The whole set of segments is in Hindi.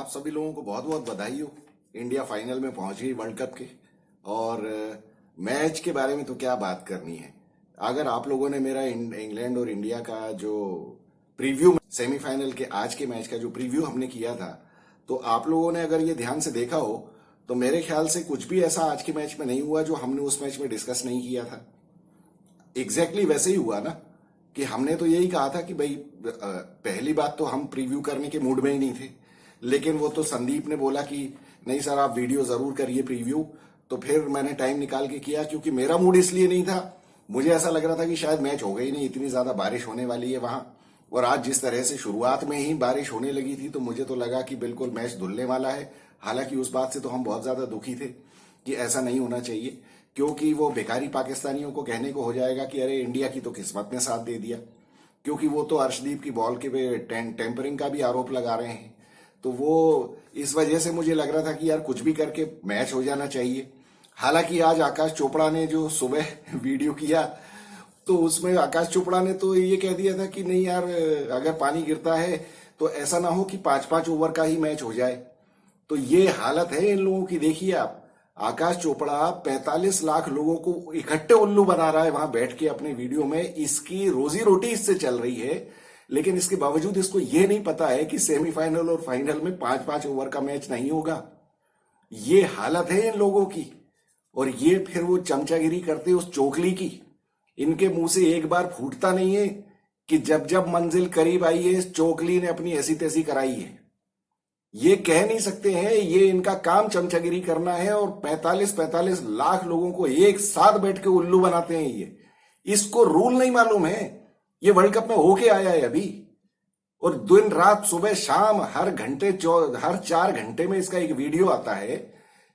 आप सभी लोगों को बहुत बहुत बधाई हो। इंडिया फाइनल में पहुंच गई वर्ल्ड कप के। और मैच के बारे में तो क्या बात करनी है। अगर आप लोगों ने मेरा इंग्लैंड और इंडिया का जो प्रीव्यू, सेमीफाइनल के आज के मैच का जो प्रीव्यू हमने किया था, तो आप लोगों ने अगर ये ध्यान से देखा हो तो मेरे ख्याल से कुछ भी ऐसा आज के मैच में नहीं हुआ जो हमने उस मैच में डिस्कस नहीं किया था। एग्जैक्टली वैसे ही हुआ ना कि हमने तो यही कहा था कि भाई पहली बात तो हम प्रीव्यू करने के मूड में ही नहीं थे, लेकिन वो तो संदीप ने बोला कि नहीं सर आप वीडियो जरूर करिए प्रीव्यू। तो फिर मैंने टाइम निकाल के किया, क्योंकि मेरा मूड इसलिए नहीं था, मुझे ऐसा लग रहा था कि शायद मैच होगा ही नहीं, इतनी ज्यादा बारिश होने वाली है वहां। और आज जिस तरह से शुरुआत में ही बारिश होने लगी थी तो मुझे तो लगा कि बिल्कुल मैच धुलने वाला है। हालांकि उस बात से तो हम बहुत ज्यादा दुखी थे कि ऐसा नहीं होना चाहिए, क्योंकि वो बेकारी पाकिस्तानियों को कहने को हो जाएगा कि अरे इंडिया की तो किस्मत ने साथ दे दिया, क्योंकि वो तो अर्शदीप की बॉल के पे टेम्परिंग का भी आरोप लगा रहे हैं। तो वो इस वजह से मुझे लग रहा था कि यार कुछ भी करके मैच हो जाना चाहिए। हालांकि आज आकाश चोपड़ा ने जो सुबह वीडियो किया तो उसमें आकाश चोपड़ा ने तो ये कह दिया था कि नहीं यार अगर पानी गिरता है तो ऐसा ना हो कि 5-5 ओवर का ही मैच हो जाए। तो ये हालत है इन लोगों की। देखिए आप, आकाश चोपड़ा 45 लाख लोगों को इकट्ठे उल्लू बना रहा है वहां बैठ के अपने वीडियो में, इसकी रोजी रोटी इससे चल रही है। लेकिन इसके बावजूद इसको ये नहीं पता है कि सेमीफाइनल और फाइनल में 5-5 ओवर का मैच नहीं होगा। ये हालत है इन लोगों की। और ये फिर वो चमचागिरी करते उस चोकली की। इनके मुंह से एक बार फूटता नहीं है कि जब जब मंजिल करीब आई है इस चोकली ने अपनी ऐसी तैसी कराई है। ये कह नहीं सकते हैं, ये इनका काम चमचागिरी करना है और 45-45 लाख लोगों को एक साथ बैठ के उल्लू बनाते हैं। ये इसको रूल नहीं मालूम है। ये वर्ल्ड कप में होके आया है अभी, और दिन रात सुबह शाम हर 4 घंटे में इसका एक वीडियो आता है।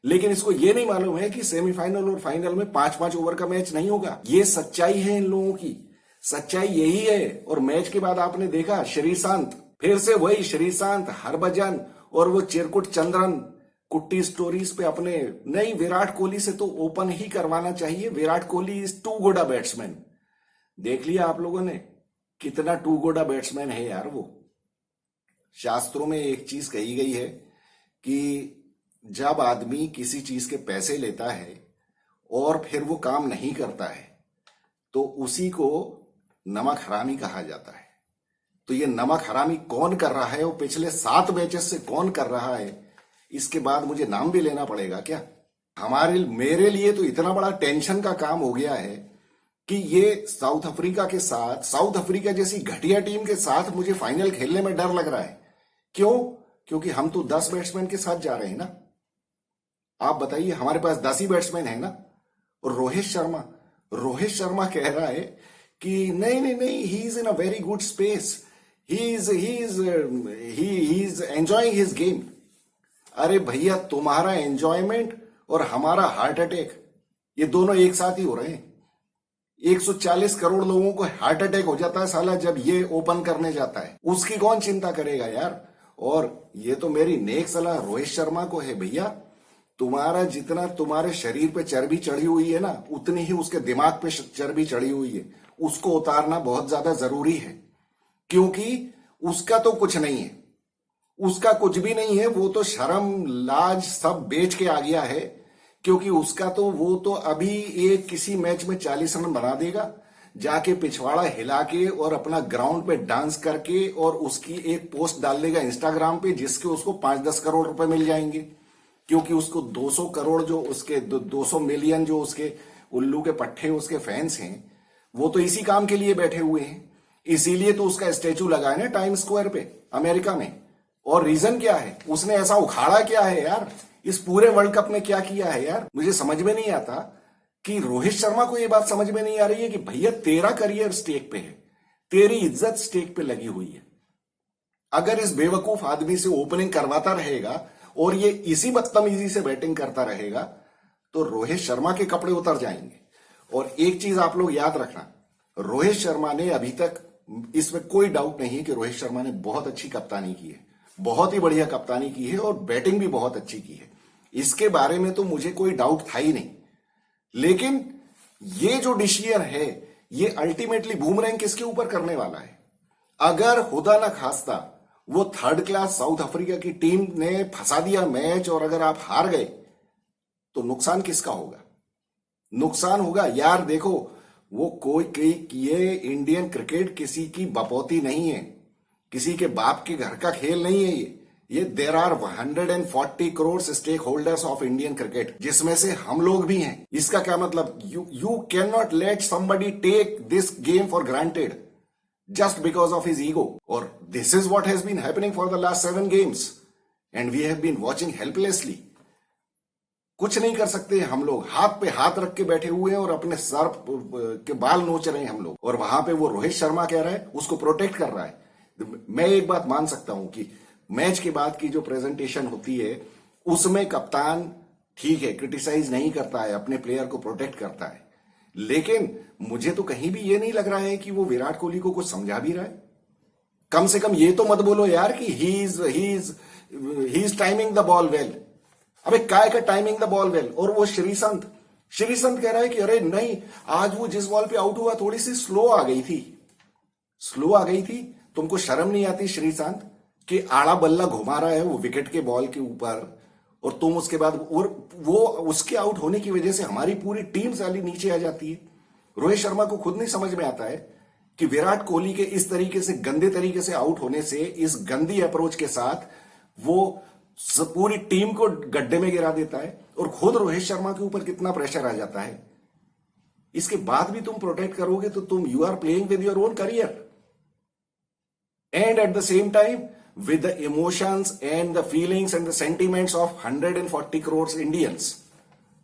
लेकिन इसको ये नहीं मालूम है कि सेमीफाइनल और फाइनल में 5-5 ओवर का मैच नहीं होगा। ये सच्चाई है इन लोगों की, सच्चाई यही है। और मैच के बाद आपने देखा श्रीशांत, फिर से वही श्रीशांत, हरभजन और वो चिरकुट चंद्रन कुट्टी स्टोरीज पे अपने, नहीं विराट कोहली से तो ओपन ही करवाना चाहिए। Virat Kohli is too good a batsman. देख लिया आप लोगों ने कितना टू गुड अ बैट्समैन है यार वो। शास्त्रों में एक चीज कही गई है कि जब आदमी किसी चीज के पैसे लेता है और फिर वो काम नहीं करता है तो उसी को नमक हरामी कहा जाता है। तो ये नमक हरामी कौन कर रहा है, वो पिछले 7 मैचेस से कौन कर रहा है, इसके बाद मुझे नाम भी लेना पड़ेगा क्या? मेरे लिए तो इतना बड़ा टेंशन का काम हो गया है कि ये साउथ अफ्रीका के साथ, साउथ अफ्रीका जैसी घटिया टीम के साथ मुझे फाइनल खेलने में डर लग रहा है। क्यों? क्योंकि हम तो 10 बैट्समैन के साथ जा रहे हैं ना। आप बताइए, हमारे पास 10 ही बैट्समैन है ना। और रोहित शर्मा कह रहा है कि नहीं नहीं नहीं, he is in a very good space, he is enjoying his game. अरे भैया, तुम्हारा एंजॉयमेंट और हमारा हार्ट अटैक, ये दोनों एक साथ ही हो रहे हैं। 140 करोड़ लोगों को हार्ट अटैक हो जाता है साला जब ये ओपन करने जाता है, उसकी कौन चिंता करेगा यार। और ये तो मेरी नेक सलाह रोहित शर्मा को है, भैया तुम्हारा जितना तुम्हारे शरीर पे चर्बी चढ़ी हुई है ना, उतनी ही उसके दिमाग पे चर्बी चढ़ी हुई है। उसको उतारना बहुत ज्यादा जरूरी है, क्योंकि उसका तो कुछ नहीं है, उसका कुछ भी नहीं है। वो तो शर्म लाज सब बेच के आ गया है, क्योंकि उसका तो वो तो अभी एक किसी मैच में 40 रन बना देगा, जाके पिछवाड़ा हिला के और अपना ग्राउंड पे डांस करके, और उसकी एक पोस्ट डाल देगा इंस्टाग्राम पे जिसके उसको 5-10 करोड़ रुपए मिल जाएंगे। क्योंकि उसको 200 करोड़ जो उसके 200 मिलियन जो उसके उल्लू के पट्टे उसके फैंस हैं, वो तो इसी काम के लिए बैठे हुए हैं। इसीलिए तो उसका स्टैचू लगा है ना टाइम स्क्वायर पे अमेरिका में। और रीजन क्या है? उसने ऐसा उखाड़ा क्या है यार? इस पूरे वर्ल्ड कप में क्या किया है यार? मुझे समझ में नहीं आता कि रोहित शर्मा को यह बात समझ में नहीं आ रही है कि भैया तेरा करियर स्टेक पे है, तेरी इज्जत स्टेक पे लगी हुई है। अगर इस बेवकूफ आदमी से ओपनिंग करवाता रहेगा और ये इसी बदतमीजी से बैटिंग करता रहेगा तो रोहित शर्मा के कपड़े उतर जाएंगे। और एक चीज आप लोग याद रखना, रोहित शर्मा ने अभी तक, इसमें कोई डाउट नहीं है कि रोहित शर्मा ने बहुत अच्छी कप्तानी की है, बहुत ही बढ़िया कप्तानी की है और बैटिंग भी बहुत अच्छी की है। इसके बारे में तो मुझे कोई डाउट था ही नहीं। लेकिन ये जो डिसीजन है, ये अल्टीमेटली बूमरैंग किसके ऊपर करने वाला है? अगर खुदा ना खास्ता वो थर्ड क्लास साउथ अफ्रीका की टीम ने फंसा दिया मैच, और अगर आप हार गए तो नुकसान किसका होगा? नुकसान होगा यार। देखो, वो ये इंडियन क्रिकेट किसी की बपौती नहीं है, किसी के बाप के घर का खेल नहीं है। ये there are 140 crore stakeholders of Indian cricket, जिसमें से हम लोग भी हैं। इसका क्या मतलब? You can not let somebody take this game for granted just because of his ego. Or this is what has been happening for the last 7 games and we have been watching helplessly. कुछ नहीं कर सकते हम लोग, हाथ पे हाथ रख के बैठे हुए हैं और अपने सर के बाल नोच रहे हैं हम लोग। और वहां पे वो रोहित शर्मा कह रहा है, उसको प्रोटेक्ट कर रहा है। मैं एक बात मान सकता हूं कि मैच के बाद की जो प्रेजेंटेशन होती है उसमें कप्तान ठीक है, क्रिटिसाइज नहीं करता है, अपने प्लेयर को प्रोटेक्ट करता है, लेकिन मुझे तो कहीं भी ये नहीं लग रहा है कि वो विराट कोहली को कुछ समझा भी रहा है। कम से कम ये तो मत बोलो यार कि he is timing the ball well. अबे काय का टाइमिंग द बॉल वेल? और वो श्रीसंत कह रहा है कि अरे नहीं, आज वो जिस बॉल पे आउट हुआ थोड़ी सी स्लो आ गई थी। तुमको शर्म नहीं आती श्रीसंत कि आड़ा बल्ला घुमा रहा है वो विकेट के बॉल के ऊपर, और तुम उसके बाद और वो उसके आउट होने की वजह से हमारी पूरी टीम साली नीचे आ जाती है। रोहित शर्मा को खुद नहीं समझ में आता है कि विराट कोहली के इस तरीके से गंदे तरीके से आउट होने से, इस गंदी अप्रोच के साथ वो पूरी टीम को गड्ढे में गिरा देता है, और खुद रोहित शर्मा के ऊपर कितना प्रेशर आ जाता है। इसके बाद भी तुम प्रोटेक्ट करोगे तो you are playing with your own career, and at the same time with the emotions and the feelings and the sentiments of 140 crores Indians,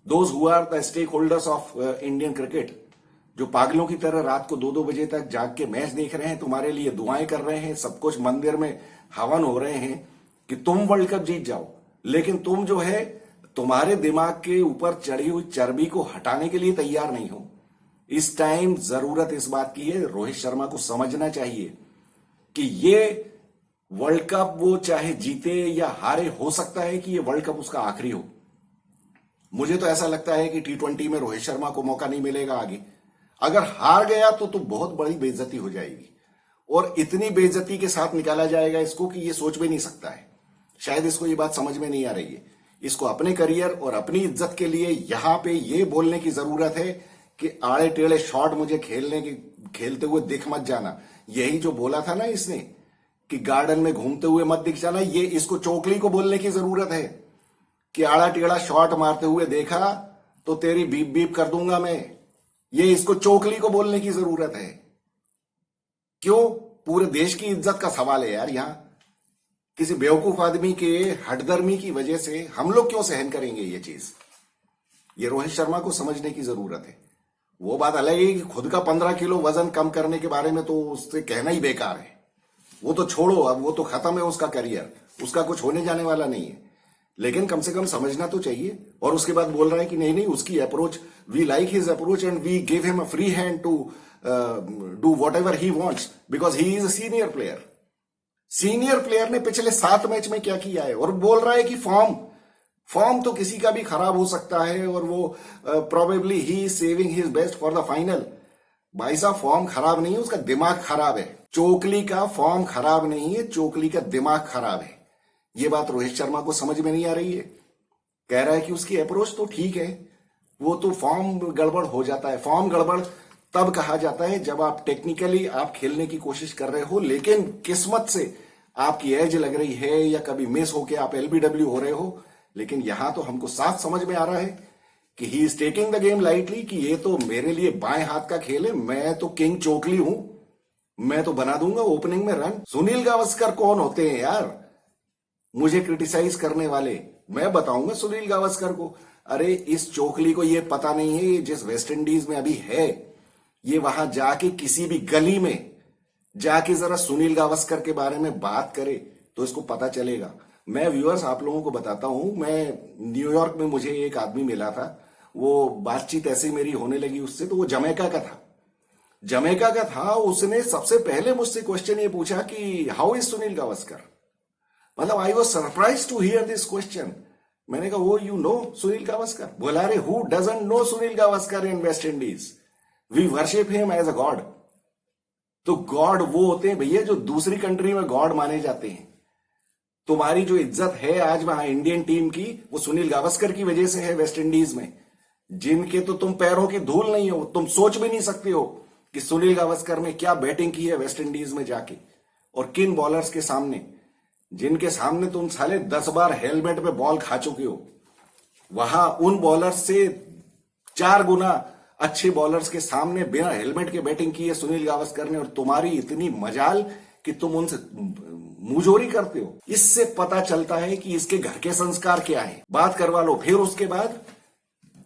those who are the stakeholders of Indian cricket, जो पागलों की तरह रात को 2-2 बजे तक जाग के मैच देख रहे हैं, तुम्हारे लिए दुआएं कर रहे हैं, सब कुछ मंदिर में हवन हो रहे हैं कि तुम वर्ल्ड कप जीत जाओ, लेकिन तुम जो है तुम्हारे दिमाग के ऊपर चढ़ी हुई चर्बी को हटाने के लिए तैयार नहीं हो। इस टाइम जरूरत इस बात की है, रोहित शर्मा को समझना चाहिए कि ये वर्ल्ड कप वो चाहे जीते या हारे, हो सकता है कि ये वर्ल्ड कप उसका आखिरी हो। मुझे तो ऐसा लगता है कि T20 में रोहित शर्मा को मौका नहीं मिलेगा आगे। अगर हार गया तो बहुत बड़ी बेइज्जती हो जाएगी, और इतनी बेइज्जती के साथ निकाला जाएगा इसको कि ये सोच भी नहीं सकता है। शायद इसको ये बात समझ में नहीं आ रही है। इसको अपने करियर और अपनी इज्जत के लिए यहां पे ये बोलने की जरूरत है कि आड़े टेढ़े शॉट मुझे खेलते हुए दिख मत जाना। यही जो बोला था ना इसने कि गार्डन में घूमते हुए मत दिख जाना, ये इसको चोकली को बोलने की जरूरत है कि आड़ा टेढ़ा शॉट मारते हुए देखा तो तेरी बीप बीप कर दूंगा मैं। ये इसको चोकली को बोलने की जरूरत है। क्यों? पूरे देश की इज्जत का सवाल है यार। यहां किसी बेवकूफ आदमी के हठधर्मी की वजह से हम लोग क्यों सहन करेंगे ये चीज? ये रोहित शर्मा को समझने की जरूरत है। वो बात अलग है कि खुद का 15 किलो वजन कम करने के बारे में तो उससे कहना ही बेकार है। वो तो छोड़ो, अब वो तो खत्म है उसका करियर, उसका कुछ होने जाने वाला नहीं है। लेकिन कम से कम समझना तो चाहिए। और उसके बाद बोल रहा है कि नहीं उसकी approach, we like his approach and we give him a free hand to do whatever he wants because he is a senior player. Senior player ने पिछले 7 मैच में क्या किया है? और बोल रहा है कि फॉर्म तो किसी का भी खराब हो सकता है, और वो probably he is saving his best for the final. भाई साहब, फॉर्म खराब नहीं है, उसका दिमाग खराब है। चोकली का फॉर्म खराब नहीं है, चोकली का दिमाग खराब है। ये बात रोहित शर्मा को समझ में नहीं आ रही है। कह रहा है कि उसकी अप्रोच तो ठीक है, वो तो फॉर्म गड़बड़ हो जाता है। फॉर्म गड़बड़ तब कहा जाता है जब आप टेक्निकली आप खेलने की कोशिश कर रहे हो, लेकिन किस्मत से आपकी एज लग रही है या कभी मिस होके आप LBW हो रहे हो। लेकिन यहां तो हमको साफ समझ में आ रहा है कि he is taking the game lightly, कि ये तो मेरे लिए बाएं हाथ का खेल है, मैं तो किंग चोकली हूं, मैं तो बना दूंगा ओपनिंग में रन। सुनील गावस्कर कौन होते हैं यार मुझे क्रिटिसाइज करने वाले? मैं बताऊंगा सुनील गावस्कर को। अरे इस चोकली को ये पता नहीं है, ये जिस वेस्ट इंडीज में अभी है, ये वहां जाके किसी भी गली में जाके जरा सुनील गावस्कर के बारे में बात करे तो इसको पता चलेगा। मैं व्यूअर्स आप लोगों को बताता हूं, मैं न्यूयॉर्क में मुझे एक आदमी मिला था, वो बातचीत ऐसे मेरी होने लगी उससे, तो वो जमैका का था। उसने सबसे पहले मुझसे क्वेश्चन ये पूछा कि हाउ इज सुनील गावस्कर। मतलब I was surprise to hear this question. मैंने कहा वो यू नो सुनील गावस्कर? बोला अरे who doesn't know Sunil Gavaskar in West Indies, we worship him as a god. तो गॉड वो होते हैं भैया जो दूसरी कंट्री में गॉड माने जाते हैं। तुम्हारी जो इज्जत है आज वहां इंडियन टीम की, वो सुनील गावस्कर की वजह से है वेस्ट इंडीज में, जिनके तो तुम पैरों की धूल नहीं हो। तुम सोच भी नहीं सकते हो कि सुनील गावस्कर ने क्या बैटिंग की है वेस्ट इंडीज में जाके, और किन बॉलर्स के सामने, जिनके सामने तुम साले 10 बार हेलमेट पे बॉल खा चुके हो। वहां उन बॉलर्स से 4 गुना अच्छे बॉलर्स के सामने बिना हेलमेट के बैटिंग की है सुनील गावस्कर ने, और तुम्हारी इतनी मजाल कि तुम उनसे मुंहजोरी करते हो। इससे पता चलता है कि इसके घर के संस्कार क्या है। बात करवा लो। फिर उसके बाद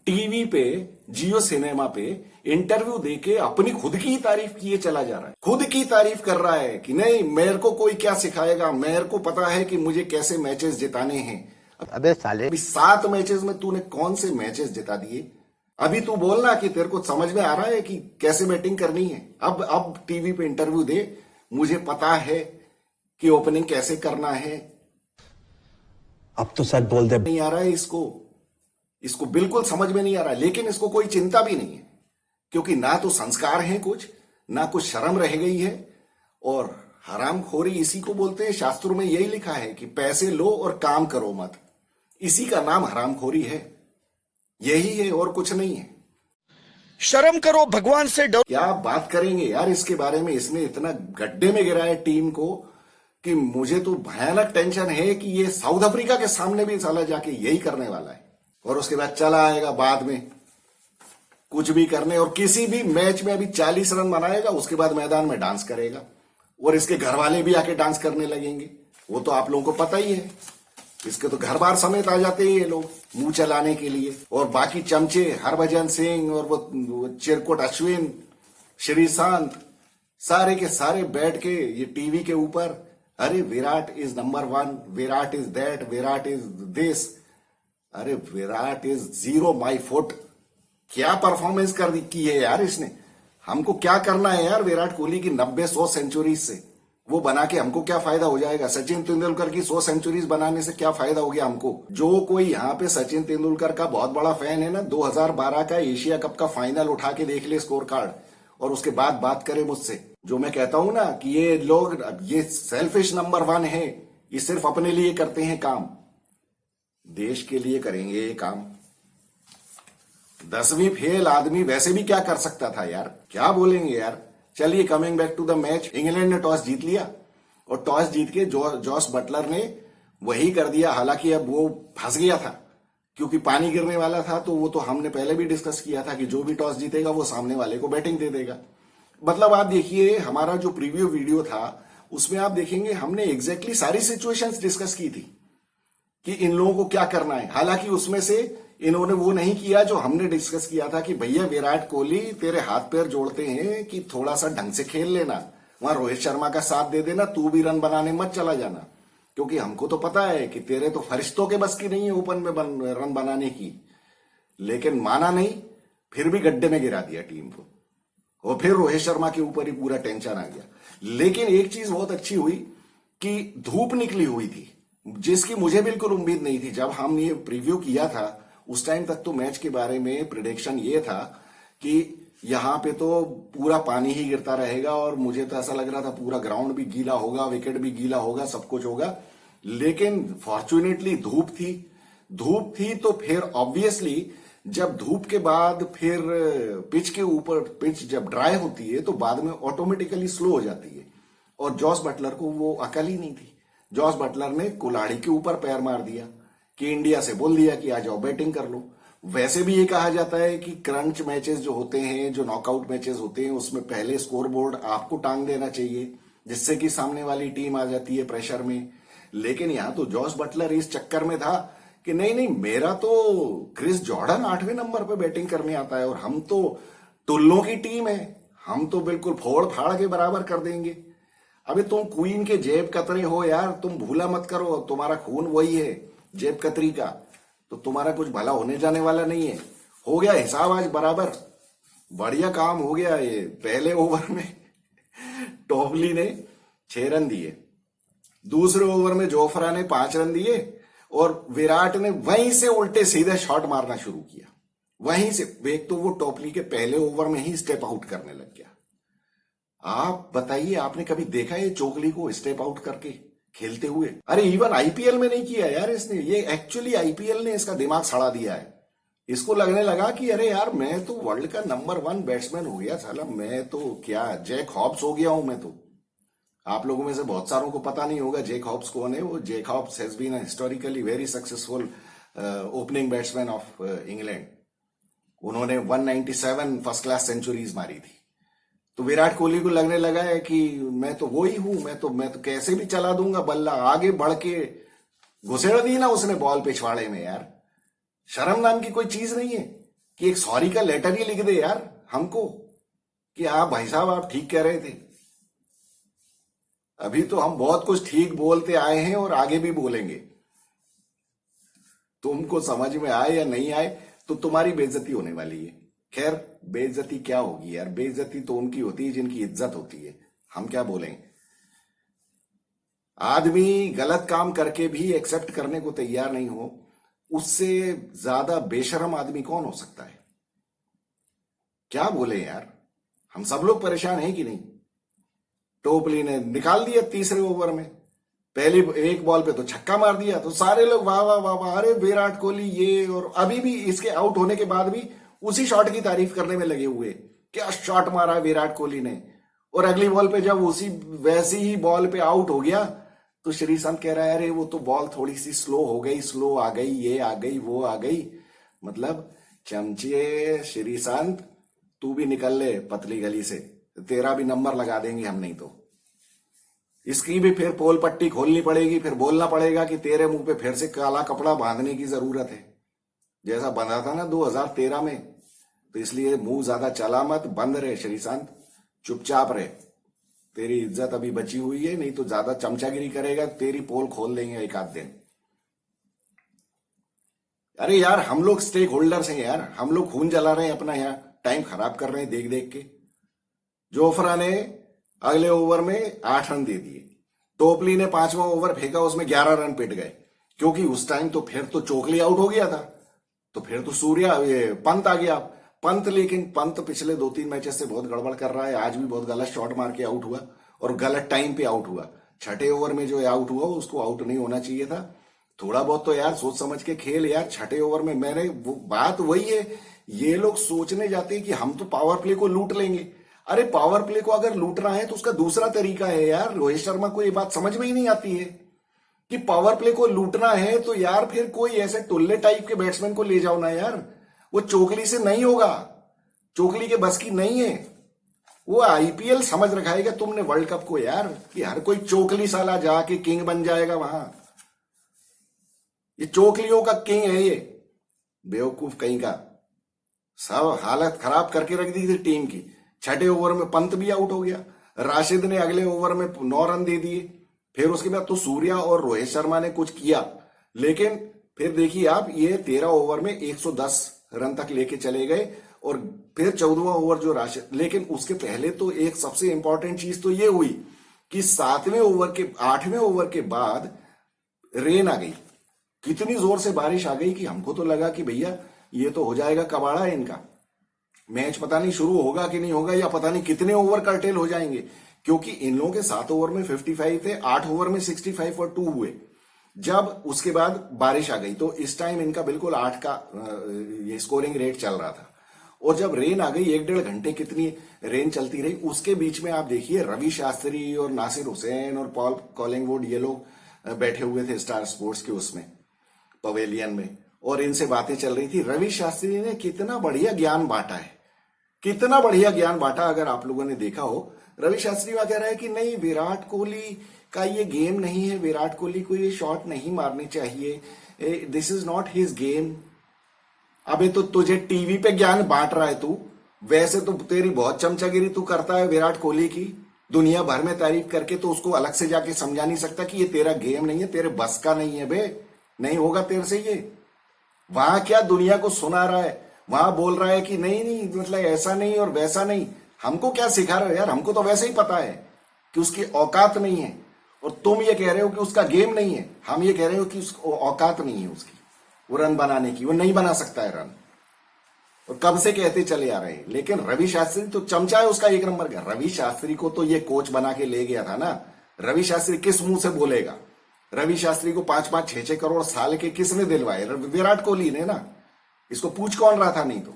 टीवी पे, जियो सिनेमा पे इंटरव्यू देके अपनी खुद की ही तारीफ किए चला जा रहा है। खुद की तारीफ कर रहा है कि नहीं, मेरे को कोई क्या सिखाएगा, मेरे को पता है कि मुझे कैसे मैचेस जिताने हैं। अबे साले, अभी 7 मैचेस में तूने कौन से मैचेस जिता दिए? अभी तू बोलना कि तेरे को समझ में आ रहा है कि कैसे बैटिंग करनी है। अब टीवी पे इंटरव्यू दे, मुझे पता है कि ओपनिंग कैसे करना है। अब तो सच बोल दे। नहीं आ रहा है इसको बिल्कुल समझ में नहीं आ रहा है, लेकिन इसको कोई चिंता भी नहीं है, क्योंकि ना तो संस्कार है कुछ, ना कुछ शर्म रह गई है। और हरामखोरी इसी को बोलते हैं। शास्त्रों में यही लिखा है कि पैसे लो और काम करो मत। इसी का नाम हरामखोरी है, यही है और कुछ नहीं है। शर्म करो, भगवान से डरो। क्या बात करेंगे यार इसके बारे में। इसने इतना गड्ढे में गिराया टीम को कि मुझे तो भयानक टेंशन है कि ये साउथ अफ्रीका के सामने भी साला जाके यही करने वाला है, और उसके बाद चला आएगा बाद में कुछ भी करने, और किसी भी मैच में अभी 40 रन बनाएगा, उसके बाद मैदान में डांस करेगा, और इसके घर वाले भी आके डांस करने लगेंगे। वो तो आप लोगों को पता ही है, इसके तो घर बार समेत आ जाते हैं ये लोग मुंह चलाने के लिए। और बाकी चमचे हरभजन सिंह और वो चिरकुट अश्विन, श्रीशांत, सारे के सारे बैठ के ये टीवी के ऊपर, अरे Virat is number 1, Virat is that, Virat is this. अरे विराट इज 0 माई फुट। क्या परफॉर्मेंस कर दी की है यार इसने। हमको क्या करना है यार विराट कोहली की 90-100 सेंचुरीज से? वो बना के हमको क्या फायदा हो जाएगा? सचिन तेंदुलकर की 100 सेंचुरीज बनाने से क्या फायदा हो गया हमको? जो कोई यहाँ पे सचिन तेंदुलकर का बहुत बड़ा फैन है ना, 2012 का एशिया कप का फाइनल उठा के देख ले स्कोर कार्ड, और उसके बाद बात करे मुझसे। जो मैं कहता हूं ना कि ये लोग, ये सेल्फिश नंबर 1 है, ये सिर्फ अपने लिए करते हैं काम, देश के लिए करेंगे ये काम। 10वीं फेल आदमी वैसे भी क्या कर सकता था यार, क्या बोलेंगे यार। चलिए, coming back to the match, England ने टॉस जीत लिया, और टॉस जीत के जॉस बटलर ने वही कर दिया। हालांकि अब वो फंस गया था क्योंकि पानी गिरने वाला था, तो वो तो हमने पहले भी डिस्कस किया था कि जो भी टॉस जीतेगा वो सामने वाले को बैटिंग दे देगा। मतलब आप देखिए, हमारा जो प्रीव्यू वीडियो था उसमें आप देखेंगे हमने एग्जैक्टली सारी सिचुएशंस डिस्कस की थी कि इन लोगों को क्या करना है। हालांकि उसमें से इन्होंने वो नहीं किया जो हमने डिस्कस किया था कि भैया विराट कोहली तेरे हाथ पैर जोड़ते हैं कि थोड़ा सा ढंग से खेल लेना, वहां रोहित शर्मा का साथ दे देना, तू भी रन बनाने मत चला जाना, क्योंकि हमको तो पता है कि तेरे तो फरिश्तों के बस की नहीं है ओपन में रन बनाने की। लेकिन माना नहीं, फिर भी गड्ढे में गिरा दिया टीम को, और फिर रोहित शर्मा के ऊपर ही पूरा टेंशन आ गया। लेकिन एक चीज बहुत अच्छी हुई कि धूप निकली हुई थी, जिसकी मुझे बिल्कुल उम्मीद नहीं थी। जब हम ये प्रीव्यू किया था उस टाइम तक तो मैच के बारे में प्रिडिक्शन ये था कि यहाँ पे तो पूरा पानी ही गिरता रहेगा, और मुझे तो ऐसा लग रहा था पूरा ग्राउंड भी गीला होगा, विकेट भी गीला होगा, सब कुछ होगा। लेकिन फॉर्चुनेटली धूप थी तो फिर ऑब्वियसली जब धूप के बाद फिर पिच के ऊपर, पिच जब ड्राई होती है तो बाद में ऑटोमेटिकली स्लो हो जाती है, और जॉस बटलर को वो अकल ही नहीं थी। जॉस बटलर ने कुल्हाड़ी के ऊपर पैर मार दिया कि इंडिया से बोल दिया कि आ जाओ बैटिंग कर लो। वैसे भी ये कहा जाता है कि क्रंच मैचेस जो होते हैं, जो नॉकआउट मैचेस होते हैं, उसमें पहले स्कोर बोर्ड आपको टांग देना चाहिए, जिससे कि सामने वाली टीम आ जाती है प्रेशर में। लेकिन यहां तो जॉस बटलर इस चक्कर में था कि नहीं, मेरा तो क्रिस जॉर्डन 8वें नंबर पे बैटिंग करने आता है, और हम तो टुल्लों की टीम है, हम तो बिल्कुल फोड़ फाड़ के बराबर कर देंगे। अबे तुम क्वीन के जेब कतरे हो यार, तुम भूला मत करो, तुम्हारा खून वही है जेब कतरी का, तो तुम्हारा कुछ भला होने जाने वाला नहीं है। हो गया हिसाब आज बराबर, बढ़िया काम हो गया। ये पहले ओवर में टॉपली ने 6 रन दिए, दूसरे ओवर में जोफ्रा ने 5 रन दिए, और विराट ने वहीं से उल्टे सीधे शॉट मारना शुरू किया। वहीं से एक तो वो टॉपली के पहले ओवर में ही स्टेप आउट करने लग गया। आप बताइए, आपने कभी देखा ये चोकली को स्टेप आउट करके खेलते हुए। अरे इवन आईपीएल में नहीं किया यार इसने, ये एक्चुअली आईपीएल ने इसका दिमाग सड़ा दिया है। इसको लगने लगा कि अरे यार मैं तो वर्ल्ड का नंबर 1 बैट्समैन हो गया, साला मैं तो क्या जैक हॉब्स हो गया हूं मैं तो। आप लोगों में से बहुत सारों को पता नहीं होगा जैक हॉब्स कौन है। वो Jack Hobbs has been historically very successful opening batsman of England. उन्होंने 197 फर्स्ट क्लास सेंचुरीज मारी थी। तो विराट कोहली को लगने लगा है कि मैं तो वो ही हूं, मैं तो कैसे भी चला दूंगा बल्ला। आगे बढ़ के घुसेड़ दी ना उसने बॉल पिछवाड़े में। यार शर्म नाम की कोई चीज नहीं है कि एक सॉरी का लेटर ही लिख दे यार हमको कि आप भाई साहब आप ठीक कह रहे थे। अभी तो हम बहुत कुछ ठीक बोलते आए हैं और आगे भी बोलेंगे। तुमको समझ में आए या नहीं आए तो तुम्हारी बेइज्जती होने वाली है। खैर बेइज्जती क्या होगी यार, बेइज्जती तो उनकी होती है जिनकी इज्जत होती है। हम क्या बोलें। आदमी गलत काम करके भी एक्सेप्ट करने को तैयार नहीं हो, उससे ज्यादा बेशरम आदमी कौन हो सकता है। क्या बोले यार, हम सब लोग परेशान हैं कि नहीं। टोपली ने निकाल दिया तीसरे ओवर में, पहली एक बॉल पे तो छक्का मार दिया तो सारे लोग वाह वाह वाह वाह, अरे विराट कोहली ये। और अभी भी इसके आउट होने के बाद भी उसी शॉट की तारीफ करने में लगे हुए, क्या शॉट मारा है विराट कोहली ने। और अगली बॉल पे जब उसी वैसी ही बॉल पे आउट हो गया तो श्रीसंत कह रहा है अरे वो तो बॉल थोड़ी सी स्लो हो गई, स्लो आ गई, ये आ गई वो आ गई। मतलब चमचे श्रीसंत तू भी निकल ले पतली गली से, तेरा भी नंबर लगा देंगे हम नहीं तो। इसकी भी फिर पोल पट्टी खोलनी पड़ेगी, फिर बोलना पड़ेगा कि तेरे मुंह पे फिर से काला कपड़ा बांधने की जरूरत है जैसा बंधा था ना 2013 में। तो इसलिए मुंह ज्यादा चला मत, बंद रहे श्रीसंत, चुपचाप रहे। तेरी इज्जत अभी बची हुई है, नहीं तो ज्यादा चमचागिरी करेगा तेरी पोल खोल देंगे एक आध दिन। अरे यार हम लोग स्टेक होल्डर्स हैं यार, हम लोग खून जला रहे हैं अपना, यहाँ टाइम खराब कर रहे हैं देख देख के। जोफ्रा ने अगले ओवर में 8 रन दे दिए, टोपली ने 5वां ओवर फेंका उसमें 11 रन पिट गए, क्योंकि उस टाइम तो फिर तो चोकली आउट हो गया था, तो फिर तो सूर्या ये पंत आ गया। पंत लेकिन पंत पिछले 2-3 मैचेस से बहुत गड़बड़ कर रहा है। आज भी बहुत गलत शॉट मार के आउट हुआ और गलत टाइम पे आउट हुआ। छठे ओवर में जो आउट हुआ उसको आउट नहीं होना चाहिए था। थोड़ा बहुत तो यार सोच समझ के खेल यार। छठे ओवर में मैंने वो बात वही है, ये लोग सोचने जाते हैं कि हम तो पावर प्ले को लूट लेंगे। अरे पावर प्ले को अगर लूटना है तो उसका दूसरा तरीका है यार। रोहित शर्मा को ये बात समझ में ही नहीं आती है कि पावर प्ले को लूटना है तो यार फिर कोई ऐसे टुल्ले टाइप के बैट्समैन को ले जाओ ना यार। वो चोकली से नहीं होगा, चोकली के बस की नहीं है। वो आईपीएल समझ रखा है क्या तुमने वर्ल्ड कप को यार, कि हर कोई चोकली साला जाके किंग बन जाएगा वहां। ये चोकलियों का किंग है ये, बेवकूफ कहीं का। सब हालत खराब करके रख दी थी टीम की। छठे ओवर में पंत भी आउट हो गया, राशिद ने अगले ओवर में 9 रन दे दिए। फिर उसके बाद तो सूर्या और रोहित शर्मा ने कुछ किया, लेकिन फिर देखिए आप ये 13 ओवर में 110 रन तक लेके चले गए। और फिर 14वां ओवर जो राशिद, लेकिन उसके पहले तो एक सबसे इंपॉर्टेंट चीज तो ये हुई कि 8वें ओवर के बाद रेन आ गई। कितनी जोर से बारिश आ गई कि हमको तो लगा कि भैया ये तो हो जाएगा कबाड़ा है इनका, मैच पता नहीं शुरू होगा कि नहीं होगा, या पता नहीं कितने ओवर कर्टेल हो जाएंगे। क्योंकि इन लोगों के 7 ओवर में 55 थे, 8 ओवर में 65 और 2 हुए। जब उसके बाद बारिश आ गई तो इस टाइम इनका बिल्कुल 8 का ये स्कोरिंग रेट चल रहा था। और जब रेन आ गई 1-1.5 घंटे कितनी रेन चलती रही, उसके बीच में आप देखिए रवि शास्त्री और नासिर हुसैन और पॉल कॉलिंगवुड ये लोग बैठे हुए थे स्टार स्पोर्ट्स के उसमें पवेलियन में, और इनसे बातें चल रही थी। रवि शास्त्री ने कितना बढ़िया ज्ञान बांटा है, कितना बढ़िया ज्ञान बांटा। अगर आप लोगों ने देखा हो, रवि शास्त्री वहां कह रहा है कि नहीं विराट कोहली का ये गेम नहीं है, विराट कोहली को ये शॉट नहीं मारने चाहिए, this is not his game. अबे तो तुझे टीवी पे ज्ञान बांट रहा है तू, वैसे तो तेरी बहुत चमचागिरी तू करता है विराट कोहली की, दुनिया भर में तारीफ करके, तो उसको अलग से जाके समझा नहीं सकता कि ये तेरा गेम नहीं है, तेरे बस का नहीं है बे, नहीं होगा तेरे से ये। वहां क्या दुनिया को सुना रहा है, वहां बोल रहा है कि नहीं नहीं मतलब ऐसा नहीं और वैसा नहीं। हमको क्या सिखा रहे हो यार, हमको तो वैसे ही पता है कि उसकी औकात नहीं है। और तुम ये कह रहे हो कि उसका गेम नहीं है, हम ये कह रहे हो कि उसको औकात नहीं है उसकी, वो रन बनाने की, वो नहीं बना सकता है रन। और कब से कहते चले आ रहे हैं। लेकिन रवि शास्त्री तो चमचा है उसका 1 नंबर का। रवि शास्त्री को तो ये कोच बना के ले गया था ना, रवि शास्त्री किस मुंह से बोलेगा। रवि शास्त्री को 5-5, 6-6 करोड़ साल के किसने दिलवाए? विराट कोहली ने ना। इसको पूछ कौन रहा था? नहीं तो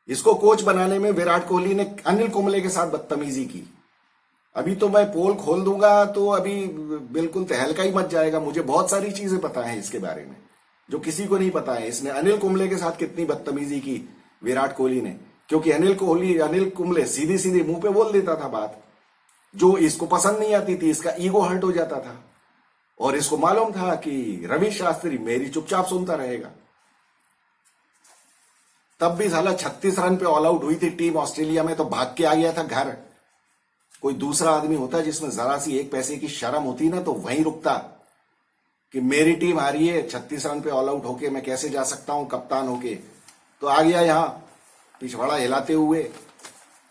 इसको कोच बनाने में विराट कोहली ने अनिल कुंबले के साथ बदतमीजी की। अभी तो मैं पोल खोल दूंगा तो अभी बिल्कुल तहलका ही मच जाएगा। मुझे बहुत सारी चीजें पता है इसके बारे में जो किसी को नहीं पता है। इसने अनिल कुंबले के साथ कितनी बदतमीजी की विराट कोहली ने, क्योंकि अनिल कुंबले सीधी सीधी मुंह पे बोल देता था बात जो इसको पसंद नहीं आती थी। इसका ईगो हर्ट हो जाता था और इसको मालूम था कि रवि शास्त्री मेरी चुपचाप सुनता रहेगा। तब भी साला 36 रन पे ऑल आउट हुई थी टीम ऑस्ट्रेलिया में, तो भाग के आ गया था घर। कोई दूसरा आदमी होता जिसमें जरा सी एक पैसे की शर्म होती ना, तो वहीं रुकता कि मेरी टीम हारी है 36 रन पे ऑल आउट होके, मैं कैसे जा सकता हूं कप्तान होके। तो आ गया यहां पिछवाड़ा हिलाते हुए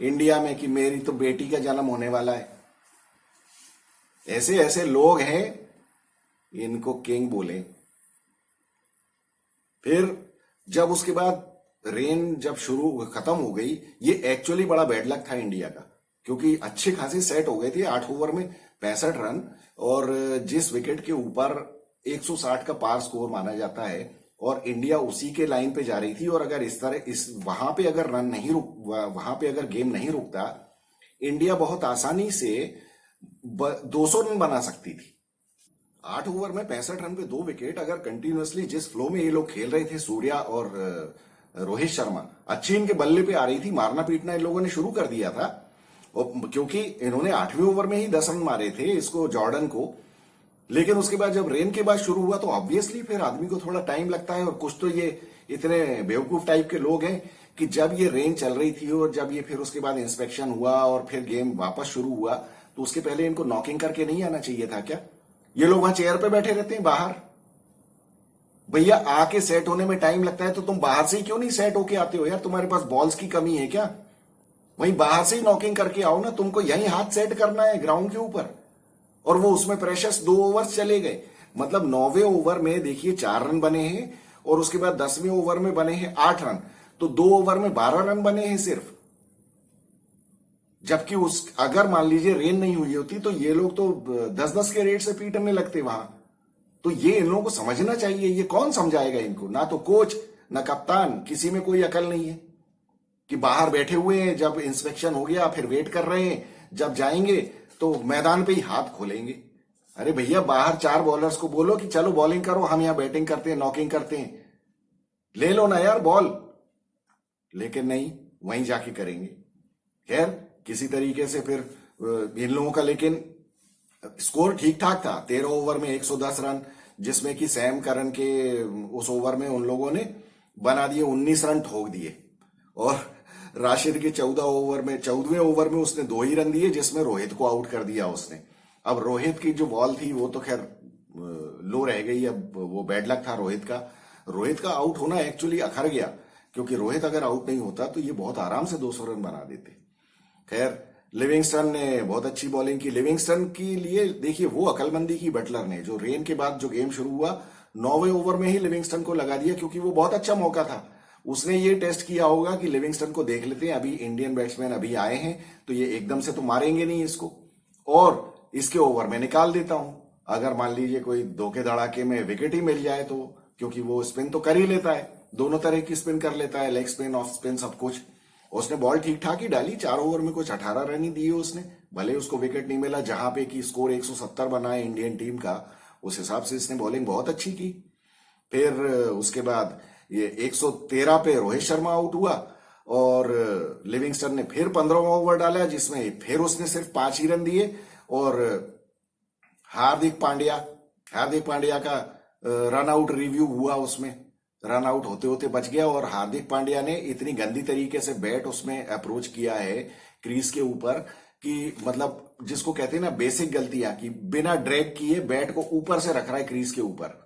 इंडिया में कि मेरी तो बेटी का जन्म होने वाला है। ऐसे ऐसे लोग हैं, इनको किंग बोले। फिर जब उसके बाद रेन जब शुरू खत्म हो गई, ये एक्चुअली बड़ा बैड लक था इंडिया का, क्योंकि अच्छे खासे सेट हो गए थे 8 ओवर में 65 रन, और जिस विकेट के ऊपर 160 का पार स्कोर माना जाता है और इंडिया उसी के लाइन पे जा रही थी। और अगर इस तरह वहां पे अगर वहां पे अगर गेम नहीं रुकता, इंडिया बहुत आसानी से 200 रन बना सकती थी। 8 ओवर में 65 रन पे 2 विकेट, अगर कंटिन्यूअसली जिस फ्लो में ये लोग खेल रहे थे, सूर्या और रोहित शर्मा, अच्छी इनके बल्ले पे आ रही थी, मारना पीटना इन लोगों ने शुरू कर दिया था। और क्योंकि इन्होंने 8वें ओवर में ही 10 रन मारे थे इसको, जॉर्डन को। लेकिन उसके बाद जब रेन के बाद शुरू हुआ तो ऑब्वियसली फिर आदमी को थोड़ा टाइम लगता है। और कुछ तो ये इतने बेवकूफ टाइप के लोग हैं कि जब ये रेन चल रही थी और जब ये फिर उसके बाद इंस्पेक्शन हुआ और फिर गेम वापस शुरू हुआ, तो उसके पहले इनको नॉकिंग करके नहीं आना चाहिए था क्या? ये लोग वहां चेयर पे बैठे रहते हैं बाहर। भैया आके सेट होने में टाइम लगता है तो तुम बाहर से ही क्यों नहीं सेट होके आते हो यार? तुम्हारे पास बॉल्स की कमी है क्या? वहीं बाहर से ही नॉकिंग करके आओ ना। तुमको यहीं हाथ सेट करना है ग्राउंड के ऊपर। और वो उसमें प्रेशस 2 ओवर चले गए। मतलब 9वें ओवर में देखिए 4 रन बने हैं और उसके बाद 10वें ओवर में बने हैं 8 रन। तो 2 ओवर में 12 रन बने हैं सिर्फ। जबकि अगर मान लीजिए रेन नहीं हुई होती तो ये लोग तो 10-10 के रेट से पीटने लगते वहां। तो ये इन लोगों को समझना चाहिए। ये कौन समझाएगा इनको? ना तो कोच ना कप्तान, किसी में कोई अकल नहीं है कि बाहर बैठे हुए हैं, जब इंस्पेक्शन हो गया फिर वेट कर रहे हैं, जब जाएंगे तो मैदान पे ही हाथ खोलेंगे। अरे भैया बाहर 4 बॉलर्स को बोलो कि चलो बॉलिंग करो, हम यहां बैटिंग करते हैं, नॉकिंग करते हैं, ले लो ना यार बॉल। लेकिन नहीं, वहीं जाके करेंगे। खैर किसी तरीके से फिर इन लोगों का लेकिन स्कोर ठीक ठाक था। 13 ओवर में 110 रन, जिसमें कि सैम करन के उस ओवर में उन लोगों ने बना दिए 19 रन ठोक दिए। और राशिद के 14वें ओवर में उसने 2 ही रन दिए, जिसमें रोहित को आउट कर दिया उसने। अब रोहित की जो बॉल थी वो तो खैर लो रह गई। अब वो बैड लक था रोहित का। रोहित का आउट होना एक्चुअली अखर गया, क्योंकि रोहित अगर आउट नहीं होता तो ये बहुत आराम से 200 रन बना देते। खैर लिविंगस्टन ने बहुत अच्छी बॉलिंग की। लिविंगस्टन के लिए देखिए वो अकलमंदी की बटलर ने, जो रेन के बाद जो गेम शुरू हुआ 9वें ओवर में ही लिविंगस्टन को लगा दिया, क्योंकि वो बहुत अच्छा मौका था। उसने ये टेस्ट किया होगा कि लिविंगस्टन को देख लेते हैं, अभी इंडियन बैट्समैन अभी आए हैं तो ये एकदम से तो मारेंगे नहीं इसको, और इसके ओवर में निकाल देता हूं। अगर मान लीजिए कोई धोखे धड़ाके में विकेट ही मिल जाए तो, क्योंकि वो स्पिन तो कर ही लेता है, दोनों तरह की स्पिन कर लेता है, लेग स्पिन, ऑफ स्पिन, सब कुछ। उसने बॉल ठीक ठाक ही डाली। 4 ओवर में कुछ 18 रन ही दिए उसने, भले उसको विकेट नहीं मिला। जहां पे की स्कोर 170 बना है इंडियन टीम का, उस हिसाब से इसने बॉलिंग बहुत अच्छी की। फिर उसके बाद ये 113 पे रोहित शर्मा आउट हुआ और लिविंगस्टन ने फिर 15वां ओवर डाला, जिसमें फिर उसने सिर्फ 5 ही रन दिए। और हार्दिक पांड्या का रन आउट रिव्यू हुआ, उसमें रन आउट होते होते बच गया। और हार्दिक पांड्या ने इतनी गंदी तरीके से बैट उसमें अप्रोच किया है क्रीज के ऊपर कि मतलब जिसको कहते हैं ना बेसिक गलतियां, कि बिना ड्रैग किए बैट को ऊपर से रख रहा है क्रीज के ऊपर।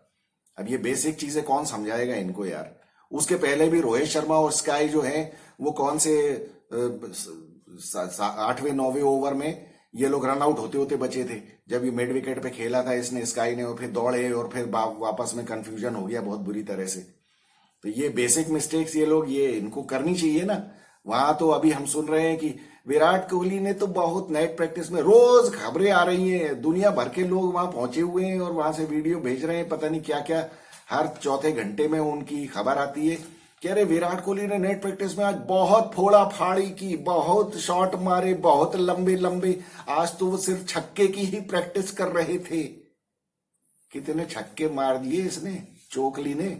अब ये बेसिक चीजें कौन समझाएगा इनको यार? उसके पहले भी रोहित शर्मा और स्काई जो है वो कौन से 8वें 9वें ओवर में ये लोग रन आउट होते होते बचे थे, जब ये मिड विकेट पे खेला था इसने, स्काई ने, और फिर दौड़े और फिर वापस में कंफ्यूजन हो गया बहुत बुरी तरह से। तो ये बेसिक मिस्टेक्स ये लोग, ये इनको करनी चाहिए ना। वहां तो अभी हम सुन रहे हैं कि विराट कोहली ने तो बहुत नेट प्रैक्टिस में, रोज खबरें आ रही हैं, दुनिया भर के लोग वहां पहुंचे हुए हैं और वहां से वीडियो भेज रहे हैं, पता नहीं क्या क्या, हर चौथे घंटे में उनकी खबर आती है कि अरे विराट कोहली ने नेट प्रैक्टिस में आज बहुत फोड़ा फाड़ी की, बहुत शॉट मारे, बहुत लंबे लंबे, आज तो वो सिर्फ छक्के की ही प्रैक्टिस कर रहे थे। कितने छक्के मार दिए इसने चोकली ने,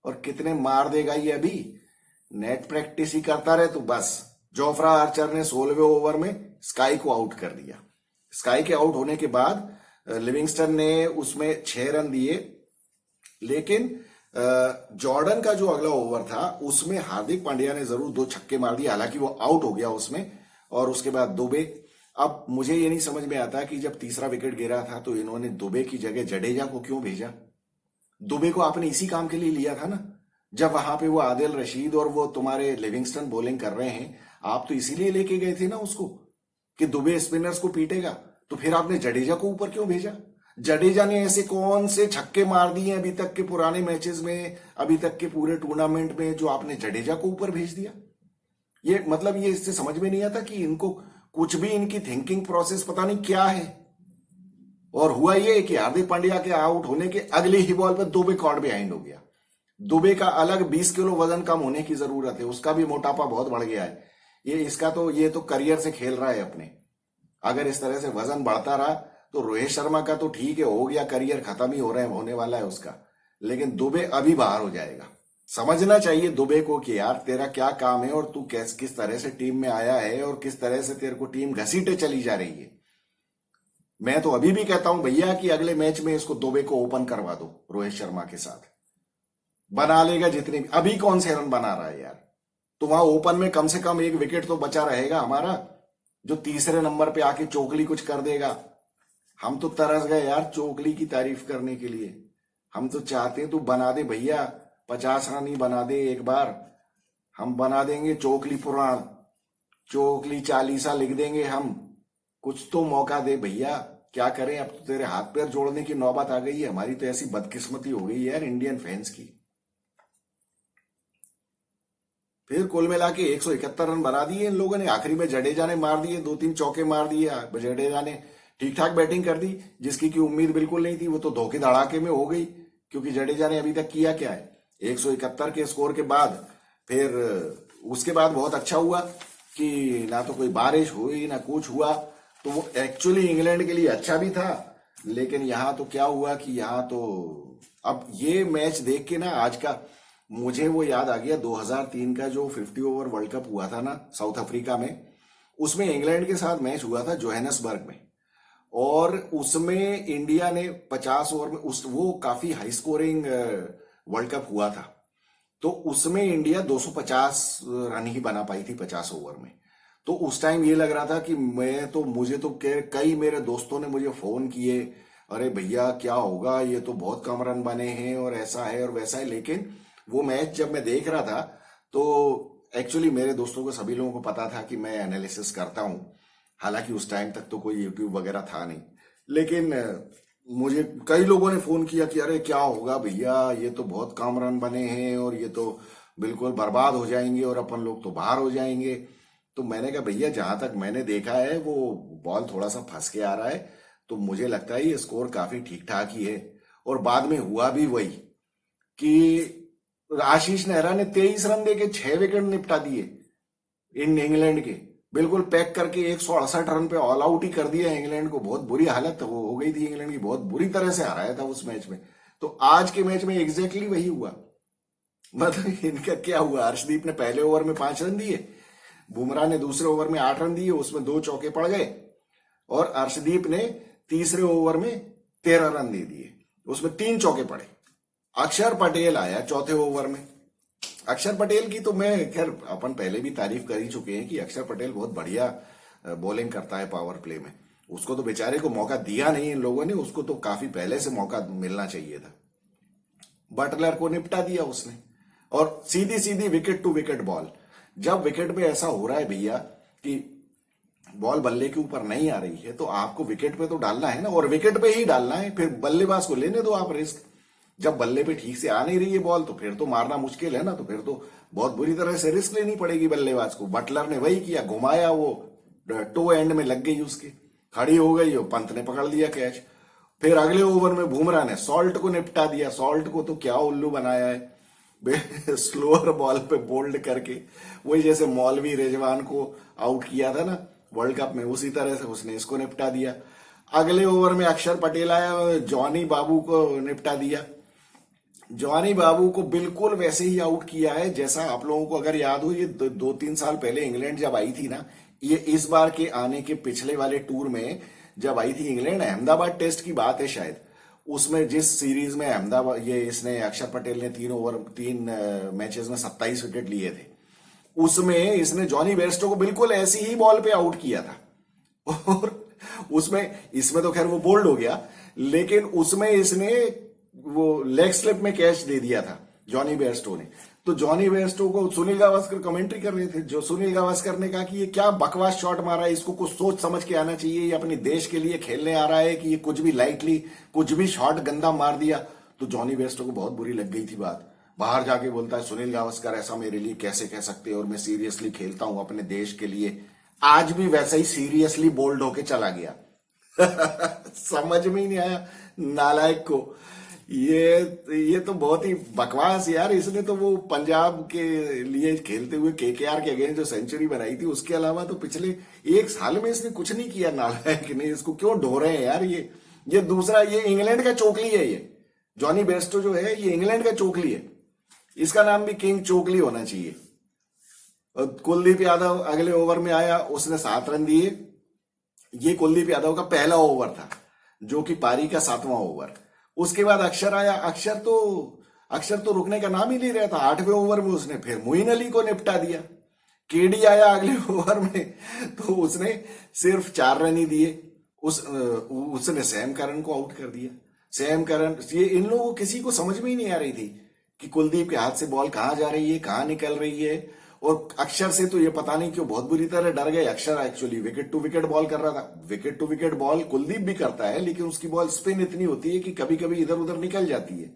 और कितने मार देगा ये अभी। नेट प्रैक्टिस ही करता रहे तो बस। जोफ्रा आर्चर ने 16वें ओवर में स्काई को आउट कर दिया। स्काई के आउट होने के बाद लिविंगस्टन ने उसमें 6 रन दिए, लेकिन जॉर्डन का जो अगला ओवर था उसमें हार्दिक पांड्या ने जरूर 2 छक्के मार दिए, हालांकि वो आउट हो गया उसमें। और उसके बाद दुबे, अब मुझे ये नहीं समझ में आता कि जब तीसरा विकेट गिरा था तो इन्होंने दुबे की जगह जडेजा को क्यों भेजा। दुबे को आपने इसी काम के लिए लिया था ना, जब वहां पे वो आदिल रशीद और वो तुम्हारे लिविंगस्टन बॉलिंग कर रहे हैं, आप तो इसीलिए लेके गए थे ना उसको कि दुबे स्पिनर्स को पीटेगा। तो फिर आपने जडेजा को ऊपर क्यों भेजा। जडेजा ने ऐसे कौन से छक्के मार दिए अभी तक के पुराने मैचेस में, अभी तक के पूरे टूर्नामेंट में, जो आपने जडेजा को ऊपर भेज दिया। ये मतलब ये इससे समझ में नहीं आता कि इनको कुछ भी, इनकी थिंकिंग प्रोसेस पता नहीं क्या है। और हुआ ये कि हार्दिक पांड्या के आउट होने के अगले ही बॉल पर दुबे कॉर्ड बिहाइंड हो गया। दुबे का अलग 20 किलो वजन कम होने की जरूरत है, उसका भी मोटापा बहुत बढ़ गया है। ये तो करियर से खेल रहा है अपने। अगर इस तरह से वजन बढ़ता रहा तो रोहित शर्मा का तो ठीक है, हो गया, करियर खत्म ही होने वाला है उसका, लेकिन दुबे अभी बाहर हो जाएगा। समझना चाहिए दुबे को कि यार तेरा क्या काम है और तू किस तरह से टीम में आया है और किस तरह से तेरे को टीम घसीटे चली जा रही है। मैं तो अभी भी कहता हूं भैया कि अगले मैच में इसको दुबे को ओपन करवा दो रोहित शर्मा के साथ, बना लेगा जितने। अभी कौन से रन बना रहा है यार, तो वहां ओपन में कम से कम 1 विकेट तो बचा रहेगा हमारा, जो तीसरे नंबर पे आके चोकली कुछ कर देगा। हम तो तरस गए यार चोकली की तारीफ करने के लिए। हम तो चाहते हैं तू बना दे भैया, 50 रन ही बना दे एक बार, हम बना देंगे चोकली पुराण, चोकली चालीसा लिख देंगे हम। कुछ तो मौका दे भैया, क्या करें, अब तो तेरे हाथ पैर जोड़ने की नौबत आ गई है। हमारी तो ऐसी बदकिस्मती हो गई है यार इंडियन फैंस की। फिर कुल मिला के 171 रन बना दिए इन लोगों ने। आखिरी में जडेजा ने मार दिए, 2-3 चौके मार दिए। जडेजा ने ठीक ठाक बैटिंग कर दी, जिसकी की उम्मीद बिल्कुल नहीं थी, वो तो धोखे धड़ाके में हो गई, क्योंकि जडेजा ने अभी तक किया क्या है। 171 के स्कोर के बाद फिर उसके बाद बहुत अच्छा हुआ कि ना तो कोई बारिश हुई ना कुछ हुआ, तो वो एक्चुअली इंग्लैंड के लिए अच्छा भी था। लेकिन यहां तो क्या हुआ कि यहां तो अब ये मैच देख के ना आज का मुझे वो याद आ गया 2003 का जो 50 ओवर वर्ल्ड कप हुआ था ना साउथ अफ्रीका में। उसमें इंग्लैंड के साथ मैच हुआ था जोहानिसबर्ग में, और उसमें इंडिया ने 50 ओवर में वो काफी हाई स्कोरिंग वर्ल्ड कप हुआ था, तो उसमें इंडिया 250 रन ही बना पाई थी 50 ओवर में। तो उस टाइम ये लग रहा था कि मुझे तो कई मेरे दोस्तों ने मुझे फोन किए, अरे भैया क्या होगा, ये तो बहुत कम रन बने हैं और ऐसा है और वैसा है। लेकिन वो मैच जब मैं देख रहा था तो एक्चुअली मेरे दोस्तों को, सभी लोगों को पता था कि मैं एनालिसिस करता हूं, हालांकि उस टाइम तक तो कोई यूट्यूब वगैरह था नहीं। लेकिन मुझे कई लोगों ने फोन किया कि अरे क्या होगा भैया, ये तो बहुत कम रन बने हैं और ये तो बिल्कुल बर्बाद हो जाएंगे और अपन लोग तो बाहर हो जाएंगे। तो मैंने कहा भैया जहां तक मैंने देखा है वो बॉल थोड़ा सा फंस के आ रहा है, तो मुझे लगता है ये स्कोर काफी ठीक ठाक ही है। और बाद में हुआ भी वही कि आशीष नेहरा ने 23 रन देके 6 विकेट निपटा दिए इन इंग्लैंड के, बिल्कुल पैक करके 168 रन पे ऑल आउट ही कर दिया इंग्लैंड को। बहुत बुरी हालत हो गई थी इंग्लैंड की, बहुत बुरी तरह से हराया था उस मैच में। तो आज के मैच में एग्जैक्टली वही हुआ। मतलब इनका क्या हुआ, अर्शदीप ने पहले ओवर में 5 रन दिए, बुमराह ने दूसरे ओवर में 8 रन दिए, उसमें 2 चौके पड़ गए, और अर्शदीप ने तीसरे ओवर में 13 रन दे दिए, उसमें 3 चौके पड़े। अक्षर पटेल आया चौथे ओवर में। अक्षर पटेल की तो मैं खैर अपन पहले भी तारीफ कर ही चुके हैं कि अक्षर पटेल बहुत बढ़िया बॉलिंग करता है पावर प्ले में। उसको तो बेचारे को मौका दिया नहीं इन लोगों ने, उसको तो काफी पहले से मौका मिलना चाहिए था। बटलर को निपटा दिया उसने, और सीधी सीधी विकेट टू विकेट बॉल। जब विकेट पे ऐसा हो रहा है भैया कि बॉल बल्ले के ऊपर नहीं आ रही है, तो आपको विकेट पे तो डालना है ना, और विकेट पे ही डालना है। फिर बल्लेबाज को लेने दो आप रिस्क, जब बल्ले पे ठीक से आ नहीं रही है बॉल तो फिर तो मारना मुश्किल है ना, तो फिर तो बहुत बुरी तरह से रिस्क लेनी पड़ेगी बल्लेबाज को। बटलर ने वही किया, घुमाया, वो टो एंड में लग गई उसके, खड़ी हो गई, और पंत ने पकड़ लिया कैच। फिर अगले ओवर में बुमराह ने सॉल्ट को निपटा दिया। सॉल्ट को तो क्या उल्लू बनाया है स्लोअर बॉल पे बोल्ड करके, वही जैसे मौलवी रिजवान को आउट किया था ना वर्ल्ड कप में, उसी तरह से उसने इसको निपटा दिया। अगले ओवर में अक्षर पटेल आया, जॉनी बाबू को निपटा दिया। जॉनी बाबू को बिल्कुल वैसे ही आउट किया है जैसा आप लोगों को अगर याद हो, ये 2-3 साल पहले इंग्लैंड जब आई थी ना, ये इस बार के आने के पिछले वाले टूर में जब आई थी इंग्लैंड, अहमदाबाद टेस्ट की बात है शायद, उसमें जिस सीरीज में अहमदाबाद ये इसने अक्षर पटेल ने 3 मैचेस में 27 विकेट लिए थे, उसमें इसने जॉनी बेयरस्टो को बिल्कुल ऐसी ही बॉल पे आउट किया था। और इसमें तो खैर वो बोल्ड हो गया, लेकिन उसमें इसने वो लेग स्लिप में कैच दे दिया था जॉनी बेयरस्टो ने। तो जॉनी बेयरस्टो को सुनील गावस्कर कमेंट्री कर रहे थे, जो सुनील गावस्कर ने कहा कि ये क्या बकवास शॉट मारा है, इसको कुछ सोच समझ के आना चाहिए, ये अपने देश के लिए खेलने आ रहा है कि ये कुछ भी लाइटली कुछ भी शॉट गंदा मार दिया। तो जॉनी बेयरस्टो को बहुत बुरी लग गई थी बात, बाहर जाके बोलता है सुनील गावस्कर ऐसा मेरे लिए कैसे कह सकते हैं, और मैं सीरियसली खेलता हूं अपने देश के लिए। आज भी वैसा ही सीरियसली बोल्ड होके चला गया। समझ में ही नहीं आया नालायक को। ये तो बहुत ही बकवास यार। इसने तो वो पंजाब के लिए खेलते हुए केकेआर के अगेंस्ट जो सेंचुरी बनाई थी, उसके अलावा तो पिछले 1 साल में इसने कुछ नहीं किया नालायक ने। इसको क्यों ढो रहे हैं यार। ये दूसरा, ये इंग्लैंड का चोकली है। ये जॉनी बेयरस्टो जो है ये इंग्लैंड का चोकली है, इसका नाम भी किंग चोकली होना चाहिए। और कुलदीप यादव अगले ओवर में आया, उसने 7 रन दिए। ये कुलदीप यादव का पहला ओवर था, जो कि पारी का 7वां ओवर। उसके बाद अक्षर आया। अक्षर तो रुकने का नाम ही नहीं रहा था। 8वें ओवर में उसने फिर मोइन अली को निपटा दिया। केडी आया अगले ओवर में, तो उसने सिर्फ 4 रन ही दिए। उसने सैम करन को आउट कर दिया। सैम करन, ये इन लोगों को किसी को समझ में ही नहीं आ रही थी कि कुलदीप के हाथ से बॉल कहां जा रही है, कहां निकल रही है। और अक्षर से तो ये पता नहीं क्यों बहुत बुरी तरह डर गए। Axar actually wicket to wicket ball कर रहा था। Wicket to wicket ball Kuldeep भी करता है, लेकिन उसकी बॉल स्पिन इतनी होती है कि कभी कभी इधर उधर निकल जाती है।